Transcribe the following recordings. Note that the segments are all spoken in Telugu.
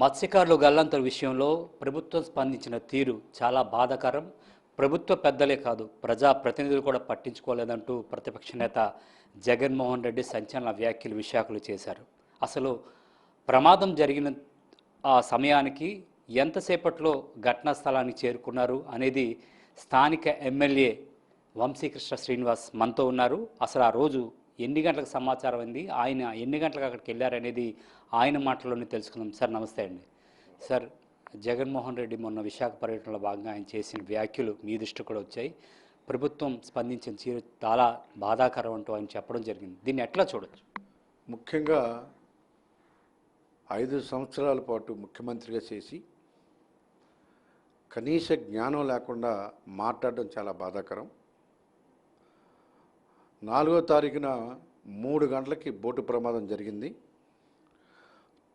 మత్స్యకారులు గల్లంతు విషయంలో ప్రభుత్వం స్పందించిన తీరు చాలా బాధాకరం. ప్రభుత్వ పెద్దలే కాదు, ప్రజా ప్రతినిధులు కూడా పట్టించుకోలేదంటూ ప్రతిపక్ష నేత జగన్మోహన్ రెడ్డి సంచలన వ్యాఖ్యలు విశాఖలు చేశారు. అసలు ప్రమాదం జరిగిన ఆ సమయానికి ఎంతసేపట్లో ఘటనా స్థలానికి చేరుకున్నారు అనేది స్థానిక ఎమ్మెల్యే వంశీకృష్ణ శ్రీనివాస్ మనతో ఉన్నారు. అసలు ఆ రోజు ఎన్ని గంటలకు సమాచారం అంది, ఆయన ఎన్ని గంటలకు అక్కడికి వెళ్ళారనేది ఆయన మాటల్లోనే తెలుసుకుందాం. సార్ నమస్తే అండి. సార్, జగన్మోహన్ రెడ్డి మొన్న విశాఖ పర్యటనలో భాగంగా ఆయన చేసిన వ్యాఖ్యలు మీ దృష్టి కూడా వచ్చాయి. ప్రభుత్వం స్పందించిన తీరు చాలా బాధాకరం అంటూ ఆయన చెప్పడం జరిగింది. దీన్ని ఎట్లా చూడొచ్చు? ముఖ్యంగా 5 సంవత్సరాల పాటు ముఖ్యమంత్రిగా చేసి కనీస జ్ఞానం లేకుండా మాట్లాడడం చాలా బాధాకరం. 4వ తారీఖున 3 గంటలకి బోటు ప్రమాదం జరిగింది.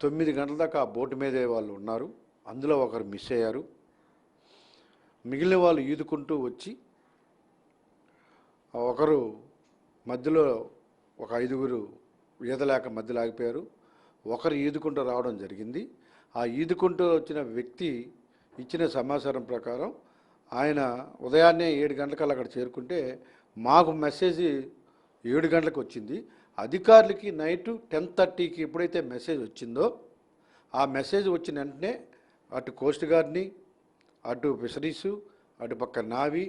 9 గంటల దాకా ఆ బోటు మీదే వాళ్ళు ఉన్నారు. అందులో ఒకరు మిస్ అయ్యారు. మిగిలిన వాళ్ళు ఈదుకుంటూ వచ్చి ఒకరు మధ్యలో ఒక 5గురు ఈదలేక మధ్యలో ఆగిపోయారు. ఒకరు ఈదుకుంటూ రావడం జరిగింది. ఆ ఈదుకుంటూ వచ్చిన వ్యక్తి ఇచ్చిన సమాచారం ప్రకారం ఆయన ఉదయాన్నే 7 గంటలకల్లా అక్కడ చేరుకుంటే మాకు మెసేజ్ 7 గంటలకు వచ్చింది. అధికారులకి నైట్ 10:30కి ఎప్పుడైతే మెసేజ్ వచ్చిందో ఆ మెసేజ్ వచ్చిన వెంటనే అటు కోస్ట్ గార్డ్ని, అటు ఫిషరీసు, అటు పక్క నావీ,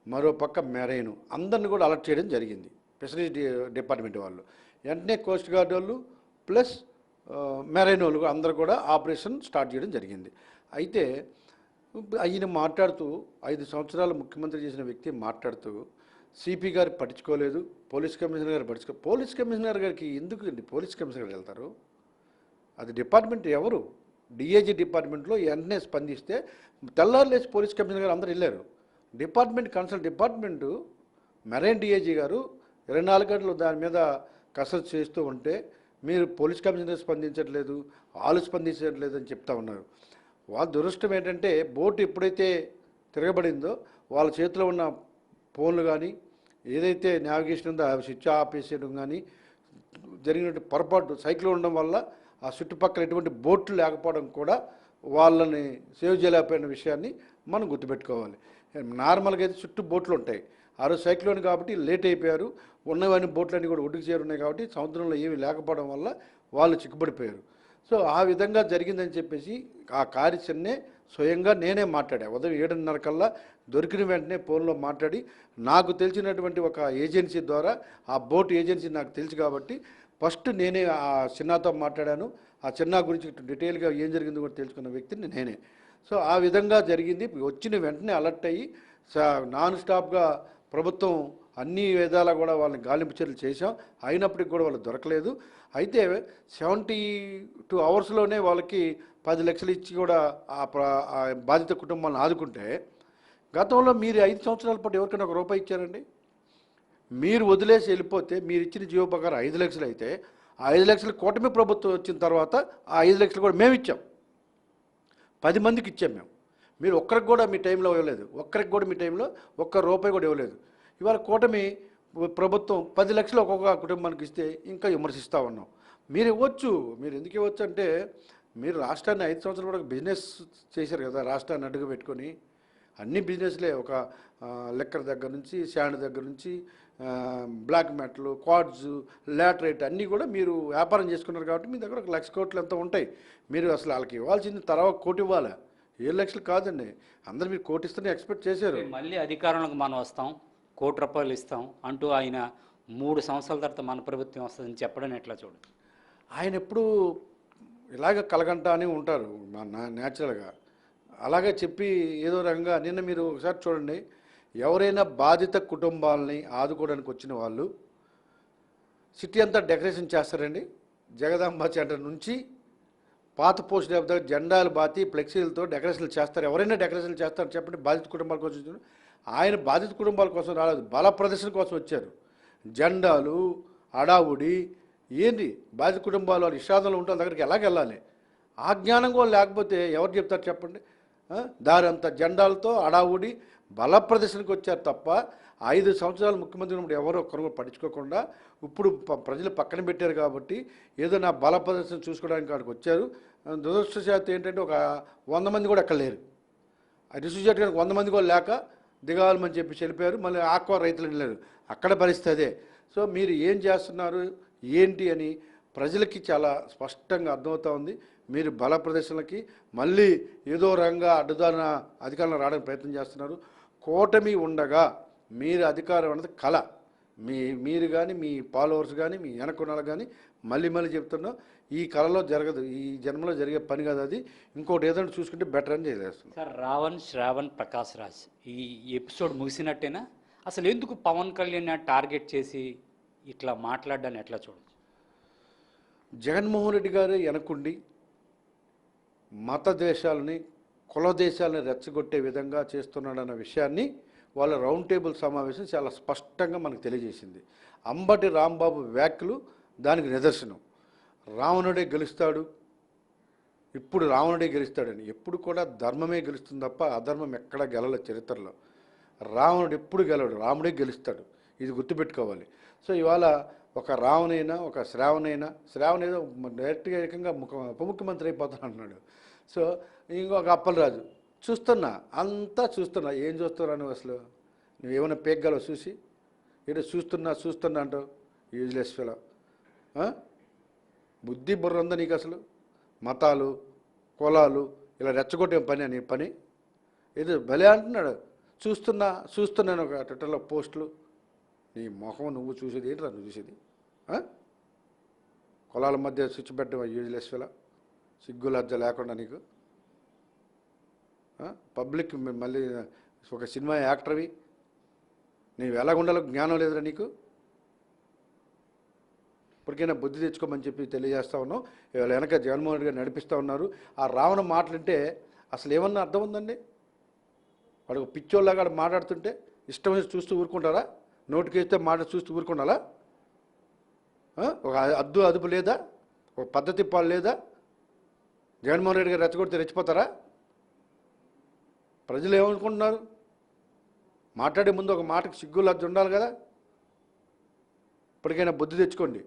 మరో పక్క మెరైను అందరిని కూడా అలర్ట్ చేయడం జరిగింది. ఫిషరీస్ డిపార్ట్మెంట్ వాళ్ళు వెంటనే కోస్ట్ గార్డ్ వాళ్ళు ప్లస్ మెరైన్ వాళ్ళు అందరూ కూడా ఆపరేషన్ స్టార్ట్ చేయడం జరిగింది. అయితే ఆయన మాట్లాడుతూ 5 సంవత్సరాలు ముఖ్యమంత్రి చేసిన వ్యక్తి మాట్లాడుతూ సిపి గారు పట్టించుకోలేదు, పోలీస్ కమిషనర్ గారు పోలీస్ కమిషనర్ గారికి ఎందుకు పోలీస్ కమిషనర్ గారు వెళ్తారు? అది డిపార్ట్మెంట్ ఎవరు? డిఐజీ డిపార్ట్మెంట్లో వెంటనే స్పందిస్తే తెల్లారు లేచి పోలీస్ కమిషనర్ గారు అందరూ వెళ్ళారు. Department consult department marine DIG గారు 24 గంటలు దాని మీద కసరత్తు చేస్తూ ఉంటే మీరు పోలీస్ కమిషనర్ స్పందించట్లేదు, వాళ్ళు స్పందించట్లేదు అని చెప్తా ఉన్నారు. వాళ్ళ దురదృష్టం ఏంటంటే బోటు ఎప్పుడైతే తిరగబడిందో వాళ్ళ చేతిలో ఉన్న ఫోన్లు కానీ ఏదైతే నావిగేషన్ ఉందో ఆ స్విచ్ ఆపేసేయడం కానీ జరిగినట్టు పొరపాటు సైకిల్ ఉండడం వల్ల ఆ చుట్టుపక్కల ఎటువంటి బోట్లు లేకపోవడం కూడా వాళ్ళని సేవ్ చేయలేకపోయిన విషయాన్ని మనం గుర్తుపెట్టుకోవాలి. నార్మల్గా అయితే చుట్టూ బోట్లు ఉంటాయి. ఆ రోజు సైక్లోన్ కాబట్టి లేట్ అయిపోయారు. ఉన్నవన్నీ బోట్లన్నీ కూడా ఒడ్డుకు చేరున్నాయి కాబట్టి సముద్రంలో ఏమీ లేకపోవడం వల్ల వాళ్ళు చిక్కుబడిపోయారు. సో ఆ విధంగా జరిగిందని చెప్పేసి ఆ కార్యాచరణే స్వయంగా నేనే మాట్లాడా. ఉదయం 7:30 కల్లా దొరికిన వెంటనే ఫోన్లో మాట్లాడి నాకు తెలిసినటువంటి ఒక ఏజెన్సీ ద్వారా ఆ బోట్ ఏజెన్సీ నాకు తెలుసు కాబట్టి ఫస్ట్ నేనే ఆ చిన్నాతో మాట్లాడాను. ఆ చిన్నా గురించి డీటెయిల్గా ఏం జరిగిందో కూడా తెలుసుకున్న వ్యక్తిని నేనే. సో ఆ విధంగా జరిగింది. వచ్చిన వెంటనే అలర్ట్ అయ్యి నాన్ స్టాప్గా ప్రభుత్వం అన్ని విధాలా కూడా వాళ్ళని గాలింపు చర్యలు చేశాం. అయినప్పటికీ కూడా వాళ్ళు దొరకలేదు. అయితే 72 అవర్స్లోనే వాళ్ళకి 10 లక్షలు ఇచ్చి కూడా ఆ బాధిత కుటుంబాలను ఆదుకుంటే గతంలో మీరు 5 సంవత్సరాల పాటు ఎవరికైనా ₹1 ఇచ్చారండి? మీరు వదిలేసి వెళ్ళిపోతే మీరు ఇచ్చిన జీవో ప్రకారం 5 లక్షలు అయితే ఆ 5 లక్షలు కూటమి ప్రభుత్వం వచ్చిన తర్వాత ఆ 5 లక్షలు కూడా మేము ఇచ్చాం. 10 మందికి ఇచ్చాం మేము. మీరు ఒక్కరికి కూడా మీ టైంలో ఇవ్వలేదు. ఒక్కరికి కూడా మీ టైంలో ₹1 కూడా ఇవ్వలేదు. ఇవాళ కూటమి ప్రభుత్వం 10 లక్షలు ఒక్కొక్క కుటుంబానికి ఇస్తే ఇంకా విమర్శిస్తూ ఉన్నాం. మీరు ఇవ్వచ్చు. మీరు ఎందుకు ఇవ్వచ్చు అంటే మీరు రాష్ట్రాన్ని 5 సంవత్సరాలు కూడా బిజినెస్ చేశారు కదా, రాష్ట్రాన్ని అడ్డుగా పెట్టుకొని. అన్ని బిజినెస్లే, ఒక లెక్కర్ దగ్గర నుంచి శాండ్ దగ్గర నుంచి బ్లాక్ మెటల్, క్వార్ట్జ్, లాటరైట్ అన్నీ కూడా మీరు వ్యాపారం చేసుకున్నారు కాబట్టి మీ దగ్గర 1 లక్ష కోట్లు ఎంతో ఉంటాయి. మీరు అసలు వాళ్ళకి ఇవ్వాల్సింది తర్వాత ₹1 ఇవ్వాలి, 7 లక్షలు కాదండి. అందరు మీరు ₹1 ఇస్తేనే ఎక్స్పెక్ట్ చేశారు. మళ్ళీ అధికారంలోకి మనం వస్తాం, ₹1 ఇస్తాం అంటూ ఆయన 3 సంవత్సరాల తర్వాత మన ప్రభుత్వం వస్తుందని చెప్పడం ఎట్లా చూడదు? ఆయన ఎప్పుడు ఇలాగ కలగంట అని ఉంటారు న్యాచురల్గా. అలాగే చెప్పి ఏదో రకంగా నిన్న మీరు ఒకసారి చూడండి, ఎవరైనా బాధిత కుటుంబాలని ఆదుకోవడానికి వచ్చిన వాళ్ళు సిటీ అంతా డెకరేషన్ చేస్తారండి. జగదాంబ సెంటర్ నుంచి పాత పోస్ట్ దగ్గర జెండాలు బాతి ఫ్లెక్సీలతో డెకరేషన్లు చేస్తారు. ఎవరైనా డెకరేషన్లు చేస్తారు చెప్పండి. బాధిత కుటుంబాల కోసం ఆయన బాధిత కుటుంబాల కోసం రాలేదు, బల ప్రదర్శన కోసం వచ్చారు. జెండాలు, అడావుడి ఏంది? బాధిత కుటుంబాలు వాళ్ళు ఇష్టాదంలో ఉంటే దగ్గరికి ఎలాగ వెళ్ళాలి? ఆ జ్ఞానం కూడా లేకపోతే ఎవరు చెప్తారు చెప్పండి? దారి అంతా జెండాలతో అడావుడి బల ప్రదర్శనకు వచ్చారు తప్ప 5 సంవత్సరాలు ముఖ్యమంత్రి ఉన్నప్పుడు ఎవరో ఒక్కరు కూడా పట్టించుకోకుండా ఇప్పుడు ప్రజలు పక్కన పెట్టారు కాబట్టి ఏదో నా బల ప్రదర్శన చూసుకోవడానికి అక్కడికి వచ్చారు. దురదృష్టశాత్తు ఏంటంటే ఒక 100 మంది కూడా అక్కడ లేరు. రిషి జట్టు 100 మంది కూడా లేక దిగాలమని చెప్పి వెళ్ళిపోయారు. మళ్ళీ ఆక్వా రైతులు వెళ్ళారు. అక్కడ పరిస్థితి అదే. సో మీరు ఏం చేస్తున్నారు ఏంటి అని ప్రజలకి చాలా స్పష్టంగా అర్థమవుతా ఉంది. మీరు బల ప్రదర్శనలకి మళ్ళీ ఏదో రంగా అడ్డుదారిన అధికారంలో రావడానికి ప్రయత్నం చేస్తున్నారు. కూటమి ఉండగా మీరు అధికారం అన్నది కళ. మీరు కానీ మీ ఫాలోవర్స్ కానీ మీ వెనకున్నాళ్ళు కానీ మళ్ళీ చెప్తున్నాం, ఈ కళలో జరగదు, ఈ జన్మలో జరిగే పని కాదు. అది ఇంకోటి ఏదైనా చూసుకుంటే బెటర్ అని చేస్తున్నాం. సార్, రావణ్ శ్రావణ్ ప్రకాష్ రాజ్ ఈ ఎపిసోడ్ ముగిసినట్టేనా? అసలు ఎందుకు పవన్ కళ్యాణ్ టార్గెట్ చేసి ఇట్లా మాట్లాడడాన్ని ఎట్లా చూడచ్చు? జగన్మోహన్ రెడ్డి గారు వెనకుండి మత దేశాలని కుల దేశాలని రెచ్చగొట్టే విధంగా చేస్తున్నాడన్న విషయాన్ని వాళ్ళ రౌండ్ టేబుల్ సమావేశం చాలా స్పష్టంగా మనకు తెలియజేసింది. అంబటి రాంబాబు వ్యాఖ్యలు దానికి నిదర్శనం. రావణుడే గెలుస్తాడు, ఇప్పుడు రావణుడే గెలుస్తాడని. ఎప్పుడు కూడా ధర్మమే గెలుస్తుంది తప్ప అధర్మం ఎక్కడా గెలలేదు చరిత్రలో. రావణుడు ఎప్పుడు గెలవడు, రాముడే గెలుస్తాడు. ఇది గుర్తుపెట్టుకోవాలి. సో ఇవాళ ఒక రావణైనా ఒక శ్రావణ ఏదో డైరెక్ట్గా ఏకంగా ఉప ముఖ్యమంత్రి అయిపోతాను అన్నాడు. సో ఇంకొక అప్పలరాజు అంతా చూస్తున్నా. ఏం చూస్తున్నావు నువ్వు? అసలు నువ్వేమైనా పేగ్గలవు చూసి? ఏదో చూస్తున్నా అంటావు. Useless fellow. బుద్ధి బుర్ర ఉందా నీకు? అసలు మతాలు కులాలు ఇలా రెచ్చగొట్టే పని ఏదో భలే అంటున్నాడు. చూస్తున్నాను ఒక ట్విట్టర్లో పోస్టులు. నీ మొహం నువ్వు చూసేది ఏంటి? నువ్వు చూసేది కులాల మధ్య స్విచ్ పెట్టడం యూజ్లెస్ ఫెలో. సిగ్గు లజ్జ లేకుండా నీకు. పబ్లిక్ మళ్ళీ ఒక సినిమా యాక్టర్వి, నీవు ఎలా ఉండాలో జ్ఞానం లేదురా నీకు? ఇప్పటికైనా బుద్ధి తెచ్చుకోమని చెప్పి తెలియజేస్తూ ఉన్నాం. ఇవాళ వెనక జగన్మోహన్ రెడ్డి గారు నడిపిస్తూ ఉన్నారు. ఆ రావణ మాటలంటే అసలు ఏమన్నా అర్థం ఉందండి? వాడు పిచ్చోళ్ళగా మాట్లాడుతుంటే ఇష్టమైన చూస్తూ ఊరుకుంటారా? నోటికేస్తే మాట చూస్తూ ఊరుకుండాలా? ఒక అదుపు లేదా? ఒక పద్ధతి పాలు లేదా? జగన్మోహన్ రెడ్డి గారు రెచ్చగొడితే రెచ్చిపోతారా? ప్రజలు ఏమనుకుంటున్నారు? మాట్లాడే ముందు ఒక మాటకు సిగ్గు లజ్జ ఉండాలి కదా. ఇప్పటికైనా బుద్ధి తెచ్చుకోండి.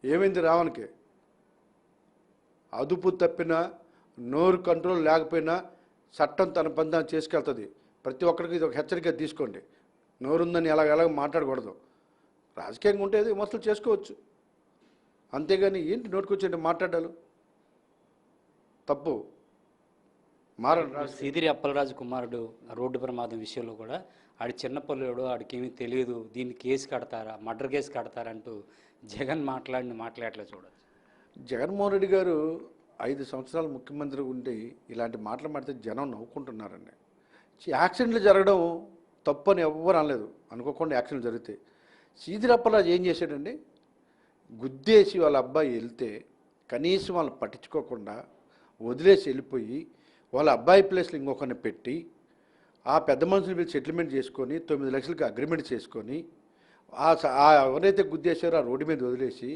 ఏమైంది రావణ్కి? అదుపు తప్పినా, నోరు కంట్రోల్ లేకపోయినా చట్టం తన పందాన్ని చేసుకెళ్తుంది. ప్రతి ఒక్కరికి ఇది ఒక హెచ్చరిక తీసుకోండి. నోరుందని ఎలాగ మాట్లాడకూడదు. రాజకీయంగా ఉంటే విమర్శలు చేసుకోవచ్చు, అంతేగాని ఏంటి నోటుకొచ్చి మాట్లాడాలి? తప్పు. సీదిరి అప్పలరాజు కుమారుడు రోడ్డు ప్రమాదం విషయంలో కూడా ఆడి చిన్నపిల్లడు, ఆడికి ఏమీ తెలియదు, దీన్ని కేసు కడతారా, మర్డర్ కేసు కడతారంటూ జగన్ మాట్లాడలే చూడచ్చు. జగన్మోహన్ రెడ్డి గారు 5 సంవత్సరాలు ముఖ్యమంత్రి ఉండి ఇలాంటి మాటలు మాడితే జనం నవ్వుకుంటున్నారండి. యాక్సిడెంట్లు జరగడం తప్పు అని ఎవ్వరు అనలేదు. అనుకోకుండా యాక్సిడెంట్లు జరుగుతాయి. సీదిరి అప్పలరాజు ఏం చేశాడండి? గుద్దేసి వాళ్ళ అబ్బాయి వెళ్తే కనీసం వాళ్ళు పట్టించుకోకుండా వదిలేసి వెళ్ళిపోయి వాళ్ళ అబ్బాయి ప్లేస్లో ఇంకొకరిని పెట్టి ఆ పెద్ద మనుషులు వీళ్ళు సెటిల్మెంట్ చేసుకొని 9 లక్షలకి అగ్రిమెంట్ చేసుకొని ఎవరైతే గుద్దేశారో ఆ రోడ్డు మీద వదిలేసి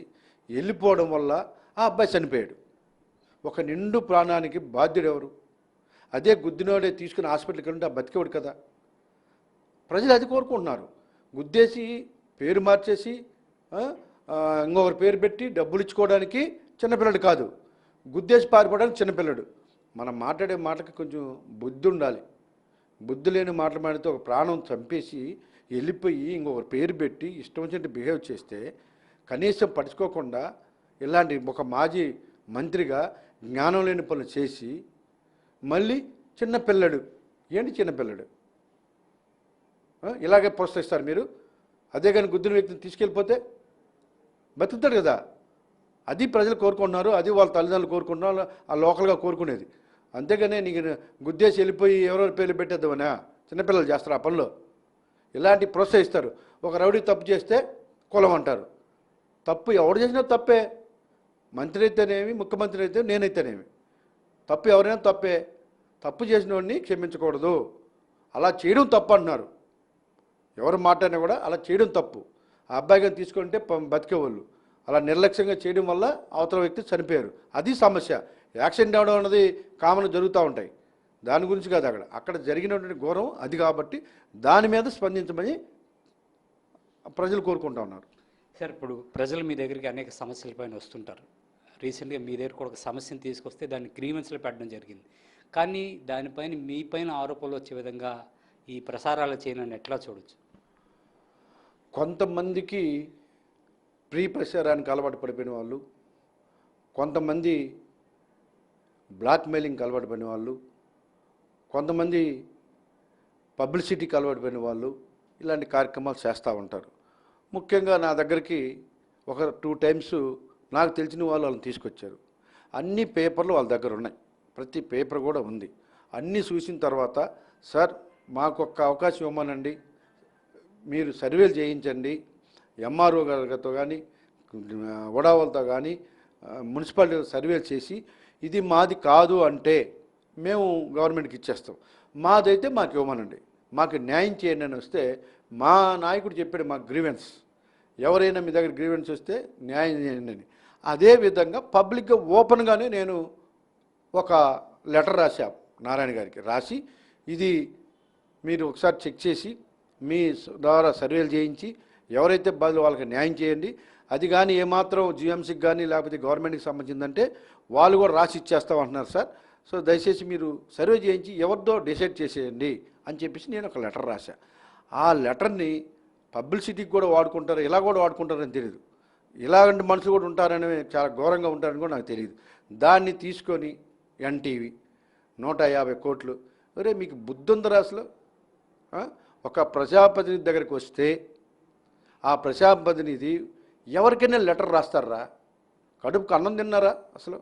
వెళ్ళిపోవడం వల్ల ఆ అబ్బాయి చనిపోయాడు. ఒక నిండు ప్రాణానికి బాధ్యుడు ఎవరు? అదే గుద్దినోడే తీసుకుని హాస్పిటల్కి వెళ్తే ఆ బతికేవాడు కదా. ప్రజలు అది కోరుకుంటున్నారు. గుద్దేసి పేరు మార్చేసి ఇంకొకరి పేరు పెట్టి డబ్బులు ఇచ్చుకోవడానికి చిన్నపిల్లడు కాదు, గుద్దేసి పారిపోవడానికి చిన్నపిల్లడు. మనం మాట్లాడే మాటకి కొంచెం బుద్ధి ఉండాలి. బుద్ధి లేని మాటలు మాడితే ఒక ప్రాణం చంపేసి వెళ్ళిపోయి ఇంకొకరి పేరు పెట్టి ఇష్టం వచ్చినట్టు బిహేవ్ చేస్తే కనీసం పట్టించుకోకుండా ఇలాంటి ఒక మాజీ మంత్రిగా జ్ఞానం లేని పనులు చేసి మళ్ళీ చిన్నపిల్లడు ఏంటి చిన్నపిల్లడు ఇలాగే ప్రోత్సహిస్తారు మీరు? అదే కానీ గుద్దిన వ్యక్తిని తీసుకెళ్ళిపోతే బతుకుతాడు కదా. అది ప్రజలు కోరుకుంటున్నారు, అది వాళ్ళ తల్లిదండ్రులు కోరుకుంటున్నారు, ఆ లోకల్గా కోరుకునేది. అంతేగానే నీకు గుద్దేసి వెళ్ళిపోయి ఎవరెవరి పేర్లు పెట్టేద్దామనా? చిన్నపిల్లలు చేస్తారు ఆ పనులు. ఇలాంటి ప్రోత్సహిస్తారు. ఒక రౌడీ తప్పు చేస్తే కులం అంటారు. తప్పు ఎవడు చేసినా తప్పే. మంత్రి అయితేనేమి, ముఖ్యమంత్రి అయితే నేనైతేనేమి, తప్పు ఎవరైనా తప్పే. తప్పు చేసిన వాడిని క్షమించకూడదు. అలా చేయడం తప్పు అంటున్నారు. ఎవరు మాట్లాడినా కూడా అలా చేయడం తప్పు. ఆ అబ్బాయి కానీ తీసుకుంటే బతికేవాళ్ళు. అలా నిర్లక్ష్యంగా చేయడం వల్ల అవతల వ్యక్తి చనిపోయారు. అది సమస్య. యాక్సిడెంట్ అవడం అన్నది కామన్ జరుగుతూ ఉంటాయి. దాని గురించి కాదు. అక్కడ జరిగినటువంటి ఘోరం అది. కాబట్టి దాని మీద స్పందించమని ప్రజలు కోరుకుంటా ఉన్నారు. సార్ ఇప్పుడు ప్రజలు మీ దగ్గరికి అనేక సమస్యలపైన వస్తుంటారు. రీసెంట్గా మీ దగ్గర కూడా ఒక సమస్యను తీసుకొస్తే దాన్ని గ్రీవెన్స్లో పెట్టడం జరిగింది. కానీ దానిపైన మీపైన ఆరోపణలు వచ్చే విధంగా ఈ ప్రసారాలు చేయనని ఎట్లా చూడొచ్చు? కొంతమందికి ప్రీ ప్రచారానికి అలవాటు పడిపోయిన వాళ్ళు, కొంతమంది బ్లాక్మెయిలింగ్కి అలవాటు పడిన వాళ్ళు, కొంతమంది పబ్లిసిటీకి అలవాటు పడిన వాళ్ళు ఇలాంటి కార్యక్రమాలు చేస్తూ ఉంటారు. ముఖ్యంగా నా దగ్గరికి ఒక 2 టైమ్స్ నాకు తెలిసిన వాళ్ళని తీసుకొచ్చారు. అన్ని పేపర్లు వాళ్ళ దగ్గర ఉన్నాయి, ప్రతి పేపర్ కూడా ఉంది. అన్నీ చూసిన తర్వాత, సార్ మాకు ఒక్క అవకాశం ఇవ్వమనండి, మీరు సర్వేలు చేయించండి, ఎంఆర్ఓ గారితో కానీ వడావాళ్ళతో కానీ మున్సిపాలిటీ సర్వేలు చేసి ఇది మాది కాదు అంటే మేము గవర్నమెంట్కి ఇచ్చేస్తాం, మాదైతే మాకు ఇవ్వమనండి, మాకు న్యాయం చేయండి అని వస్తే మా నాయకుడు చెప్పాడు మాకు గ్రీవెన్స్, ఎవరైనా మీ దగ్గర గ్రీవెన్స్ వస్తే న్యాయం చేయండి అని. అదేవిధంగా పబ్లిక్గా ఓపెన్గానే నేను ఒక లెటర్ రాశా నారాయణ గారికి, రాసి ఇది మీరు ఒకసారి చెక్ చేసి మీ ద్వారా సర్వేలు చేయించి ఎవరైతే బాధలు వాళ్ళకి న్యాయం చేయండి. అది కానీ ఏమాత్రం జిఎంసీకి కానీ లేకపోతే గవర్నమెంట్కి సంబంధించిందంటే వాళ్ళు కూడా రాసి ఇచ్చేస్తాం అంటున్నారు సార్. సో దయచేసి మీరు సర్వే చేయించి ఎవరిదో డిసైడ్ చేసేయండి అని చెప్పేసి నేను ఒక లెటర్ రాశా. ఆ లెటర్ని పబ్లిసిటీకి కూడా వాడుకుంటారు, ఇలా కూడా వాడుకుంటారని తెలియదు, ఇలాంటి మనుషులు కూడా ఉంటారని, చాలా ఘోరంగా ఉంటారని కూడా నాకు తెలియదు. దాన్ని తీసుకొని ఎన్టీవీ 150 కోట్లు, ఒరే మీకు బుద్ధి ఉందరా అసలు? ఒక ప్రజాప్రతినిధి దగ్గరికి వస్తే ఆ ప్రజాప్రతినిధి ఎవరికైనా లెటర్ రాస్తారా? కడుపుకు అన్నం తిన్నారా అసలు?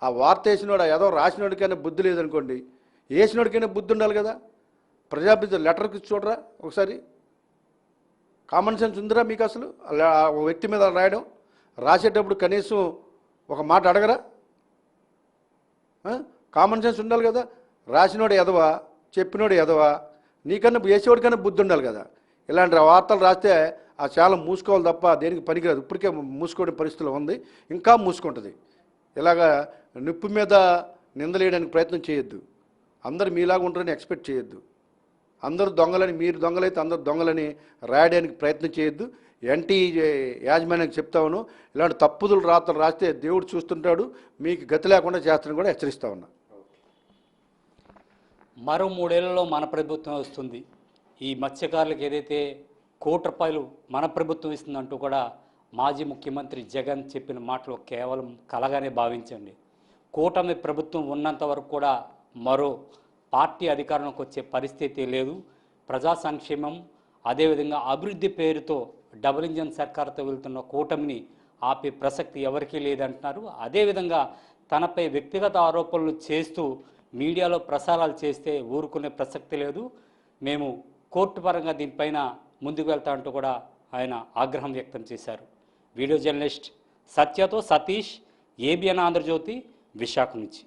ఆ వార్త వేసినోడు ఏదో రాసినోడికైనా బుద్ధి లేదనుకోండి, వేసినోడికైనా బుద్ధి ఉండాలి కదా. ప్రజాప్రతినిధి లెటర్కి చూడరా ఒకసారి? కామన్ సెన్స్ ఉందిరా మీకు అసలు? ఒక వ్యక్తి మీద రాయడం, రాసేటప్పుడు కనీసం ఒక మాట అడగరా? కామన్ సెన్స్ ఉండాలి కదా. రాసినోడు ఎదవా, చెప్పినోడు ఎదవా, నీకన్నా వేసేవాడికన్నా బుద్ధి ఉండాలి కదా. ఇలాంటి వార్తలు రాస్తే ఆ చాలా మూసుకోవాలి తప్ప దేనికి పనికిరాదు. ఇప్పటికే మూసుకోవడం పరిస్థితిలో ఉంది, ఇంకా మూసుకుంటుంది. ఇలాగా నిప్పు మీద నిందలేయడానికి ప్రయత్నం చేయొద్దు. అందరు మీలాగా ఉంటారని ఎక్స్పెక్ట్ చేయొద్దు. అందరూ దొంగలని, మీరు దొంగలైతే అందరు దొంగలని రాయడానికి ప్రయత్నం చేయొద్దు. ఎన్టీ యాజమాన్యానికి చెప్తా ఉన్నాను, ఇలాంటి తప్పుదులు రాతలు రాస్తే దేవుడు చూస్తుంటాడు, మీకు గతి లేకుండా చేస్తానని కూడా హెచ్చరిస్తా ఉన్నా. మరో 3 ఏళ్లలో మన ప్రభుత్వం వస్తుంది. ఈ మత్స్యకారులకు ఏదైతే ₹1 మన ప్రభుత్వం ఇస్తుందంటూ కూడా మాజీ ముఖ్యమంత్రి జగన్ చెప్పిన మాటలు కేవలం కలగానే భావించండి. కూటమి ప్రభుత్వం ఉన్నంత వరకు కూడా మరో పార్టీ అధికారంలోకి వచ్చే పరిస్థితి లేదు. ప్రజా సంక్షేమం, అదేవిధంగా అభివృద్ధి పేరుతో డబుల్ ఇంజన్ సర్కార్తో వెళ్తున్న కూటమిని ఆపే ప్రసక్తి ఎవరికీ లేదంటున్నారు. అదేవిధంగా తనపై వ్యక్తిగత ఆరోపణలు చేస్తూ మీడియాలో ప్రసారాలు చేస్తే ఊరుకునే ప్రసక్తి లేదు, మేము కోర్టు పరంగా దీనిపైన ముందుకు వెళ్తా అంటూ కూడా ఆయన ఆగ్రహం వ్యక్తం చేశారు. వీడియో జర్నలిస్ట్ సత్యతో సతీష్, ఏబిఎన్ ఆంధ్రజ్యోతి, విశాఖ నుంచి.